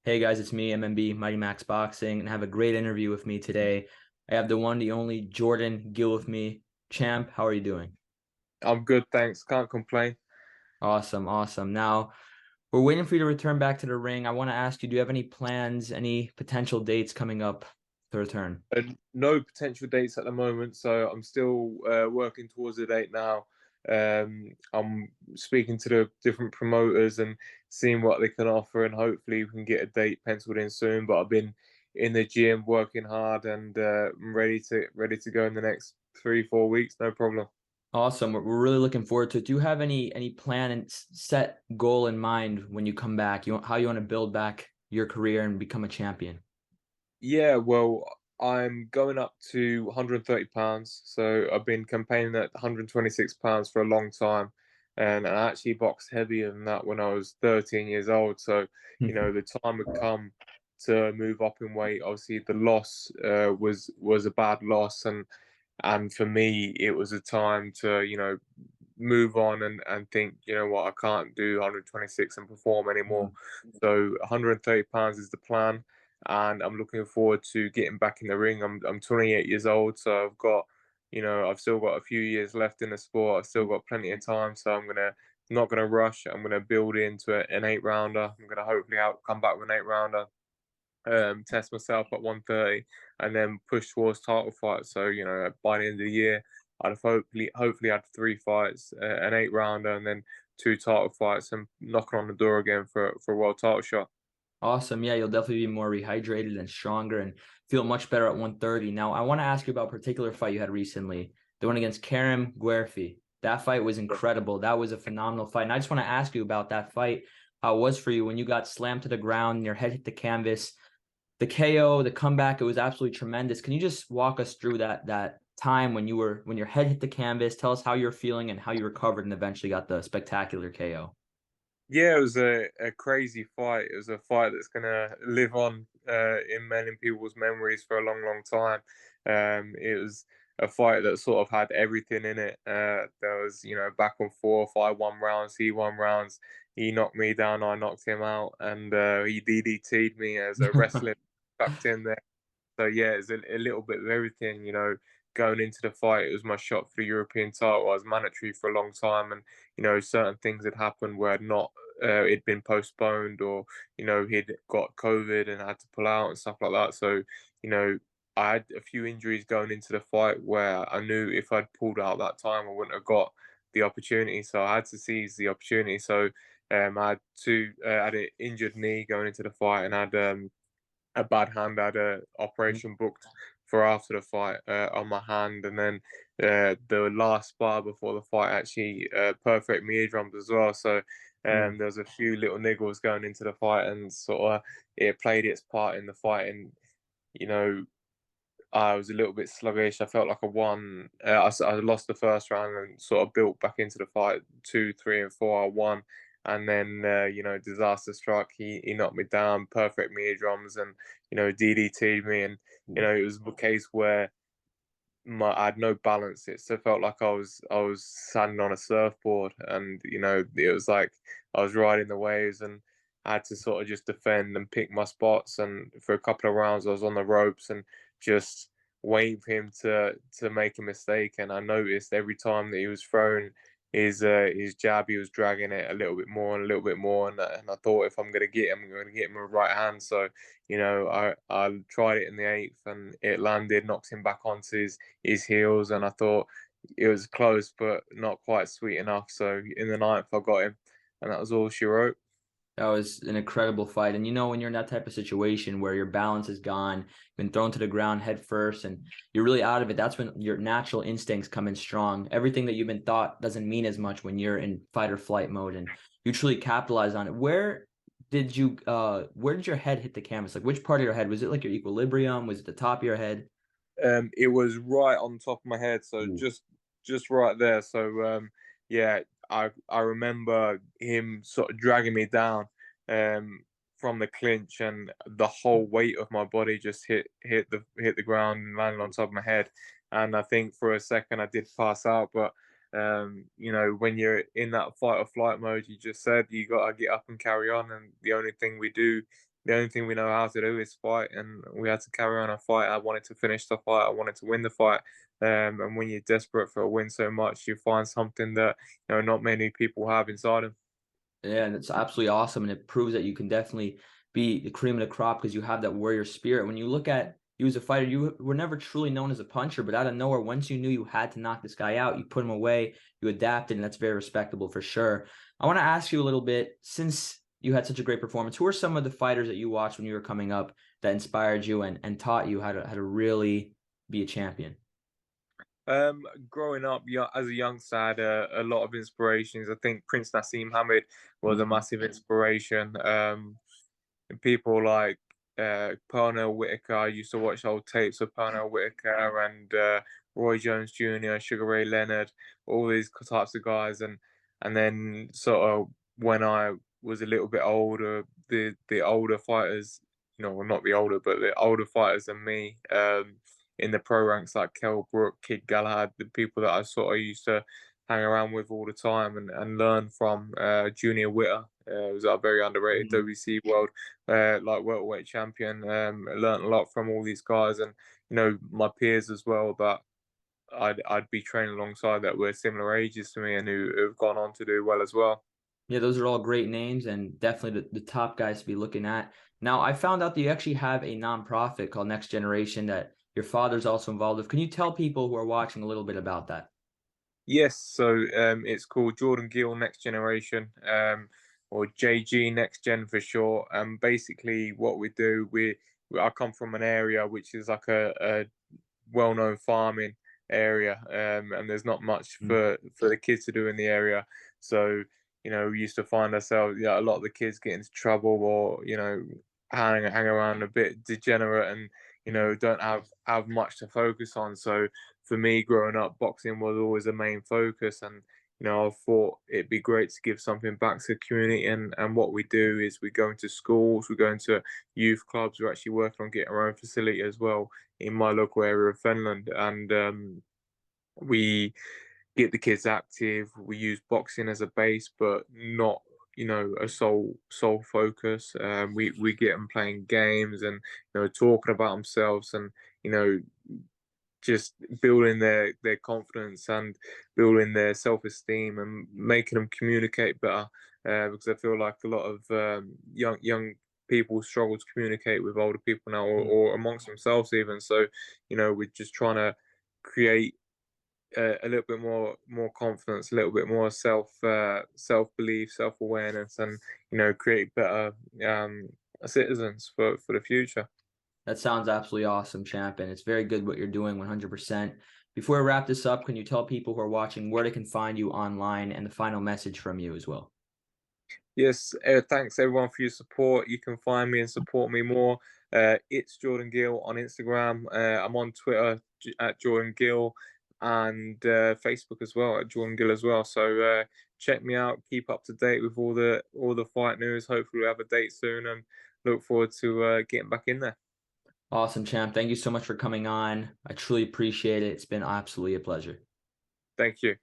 Hey guys, it's me, MMB, Mighty Max Boxing, and I have a great interview with me today. I have the one, the only Jordan Gill with me. Champ, how are you doing? I'm good, thanks. Can't complain. Awesome, awesome. Now, we're waiting for you to return back to the ring. I want to ask you, do you have any plans, any potential dates coming up to return? No potential dates at the moment, so I'm still working towards a date now. I'm speaking to the different promoters and seeing what they can offer, and hopefully we can get a date penciled in soon. But I've been in the gym working hard, and I'm ready to go in the next 3 4 weeks. No problem. Awesome. We're really looking forward to it. Do you have any plan and set goal in mind when you come back? How you want to build back your career and become a champion? Yeah, well, I'm going up to 130 pounds. So I've been campaigning at 126 pounds for a long time. And I actually boxed heavier than that when I was 13 years old. So, the time had come to move up in weight. Obviously, the loss was a bad loss, and for me, it was a time to move on and think, you know what, I can't do 126 and perform anymore. So 130 pounds is the plan, and I'm looking forward to getting back in the ring. I'm 28 years old, so I've still got a few years left in the sport. I've still got plenty of time, so not gonna rush. I'm gonna build into an 8 rounder. I'm gonna hopefully come back with an 8 rounder, test myself at 130, and then push towards title fights. So by the end of the year, I'd have hopefully had 3 fights, an 8 rounder, and then two title fights, and knocking on the door again for a world title shot. Awesome. Yeah, you'll definitely be more rehydrated and stronger and feel much better at 130. Now, I want to ask you about a particular fight you had recently, the one against Karim Guerfi. That fight was incredible. That was a phenomenal fight. And I just want to ask you about that fight, how it was for you when you got slammed to the ground and your head hit the canvas. The KO, the comeback, it was absolutely tremendous. Can you just walk us through that time when your head hit the canvas? Tell us how you're feeling and how you recovered and eventually got the spectacular KO. Yeah, it was a crazy fight. It was a fight that's gonna live on in many people's memories for a long, long time. It was a fight that sort of had everything in it. There was, back and forth. I won rounds, he won rounds. He knocked me down, I knocked him out, and he DDT'd me as a wrestling tucked in there. So yeah, it's a little bit of everything. Going into the fight, it was my shot for the European title. I was mandatory for a long time, and certain things had happened where not it'd been postponed, or he'd got COVID and had to pull out and stuff like that. So you know, I had a few injuries going into the fight where I knew if I'd pulled out that time, I wouldn't have got the opportunity. So I had to seize the opportunity. So I had an injured knee going into the fight, and I had a bad hand. I had a operation booked for after the fight on my hand, and then the last spar before the fight actually perfect my eardrums as well. So there was a few little niggles going into the fight, and sort of it played its part in the fight. And you know, I was a little bit sluggish. I felt like I won. I lost the first round and sort of built back into the fight. Two, three, and four, I won. And then, disaster struck. He knocked me down, perfect me eardrums, and DDT'd me. And it was a case where I had no balance. It so felt like I was standing on a surfboard, and it was like I was riding the waves, and I had to sort of just defend and pick my spots. And for a couple of rounds, I was on the ropes and just waiting for him to make a mistake. And I noticed every time that he was throwing his jab, he was dragging it a little bit more and a little bit more. And I thought, if I'm gonna get him, I'm gonna get him with right hand. So I tried it in the eighth, and it landed, knocked him back onto his heels, and I thought it was close, but not quite sweet enough. So in the ninth, I got him, and that was all she wrote. That was an incredible fight. And when you're in that type of situation where your balance is gone, you've been thrown to the ground head first, and you're really out of it, that's when your natural instincts come in strong. Everything that you've been taught doesn't mean as much when you're in fight or flight mode, and you truly capitalize on it. Where did your head hit the canvas? Like which part of your head? Was it like your equilibrium? Was it the top of your head? It was right on top of my head, so Ooh. just right there. So yeah, I remember him sort of dragging me down um, from the clinch, and the whole weight of my body just hit the ground and landed on top of my head. And I think for a second I did pass out, but when you're in that fight or flight mode, you just said you gotta get up and carry on. And the only thing we do the only thing we know how to do is fight, and we had to carry on a fight. I wanted to finish the fight. I wanted to win the fight. And when you're desperate for a win so much, you find something that not many people have inside them. Yeah, and it's absolutely awesome, and it proves that you can definitely be the cream of the crop because you have that warrior spirit. When you look at you as a fighter, you were never truly known as a puncher, but out of nowhere, once you knew you had to knock this guy out, you put him away, you adapted, and that's very respectable for sure. I want to ask you a little bit, since you had such a great performance, who are some of the fighters that you watched when you were coming up that inspired you and taught you how to really be a champion? Growing up as a youngster, I had a lot of inspirations. I think Prince Nassim Hamid was a Mhm. massive inspiration. People like Pernell Whitaker. I used to watch old tapes of Pernell Whitaker and Roy Jones Jr., Sugar Ray Leonard, all these types of guys. And then sort of when I was a little bit older, the older fighters, well, not the older, but the older fighters than me, in the pro ranks like Kell Brook, Kid Galahad, the people that I sort of used to hang around with all the time and learn from. Junior Witter was a very underrated Mhm. WC world like welterweight champion. I learned a lot from all these guys and my peers as well that I'd be training alongside that were similar ages to me and who've gone on to do well as well. Yeah, those are all great names and definitely the top guys to be looking at. Now, I found out that you actually have a nonprofit called Next Generation that your father's also involved with. Can you tell people who are watching a little bit about that? Yes, so it's called Jordan Gill Next Generation, or JG Next Gen for short. Basically, what we do, I come from an area which is like a well-known farming area, and there's not much Mm. for the kids to do in the area. So we used to find ourselves, a lot of the kids get into trouble or hang around a bit degenerate and Mm. don't have much to focus on. So for me, growing up, boxing was always a main focus, and I thought it'd be great to give something back to the community. And what we do is we go into schools, we go into youth clubs. We're actually working on getting our own facility as well in my local area of Finland, and we get the kids active. We use boxing as a base, but not a sole focus. We get them playing games and talking about themselves and just building their confidence and building their self-esteem and making them communicate better, because I feel like a lot of young people struggle to communicate with older people now Mm. or amongst themselves even. So we're just trying to create a little bit more confidence, a little bit more self belief, self awareness, and create better citizens for the future. That sounds absolutely awesome, champ, and it's very good what you're doing 100%. Before I wrap this up, can you tell people who are watching where they can find you online and the final message from you as well? Yes, thanks everyone for your support. You can find me and support me more. It's Jordan Gill on Instagram. I'm on Twitter at Jordan Gill and Facebook as well at Jordan Gill as well. So check me out. Keep up to date with all the fight news. Hopefully, we'll have a date soon, and look forward to getting back in there. Awesome, champ. Thank you so much for coming on. I truly appreciate it. It's been absolutely a pleasure. Thank you.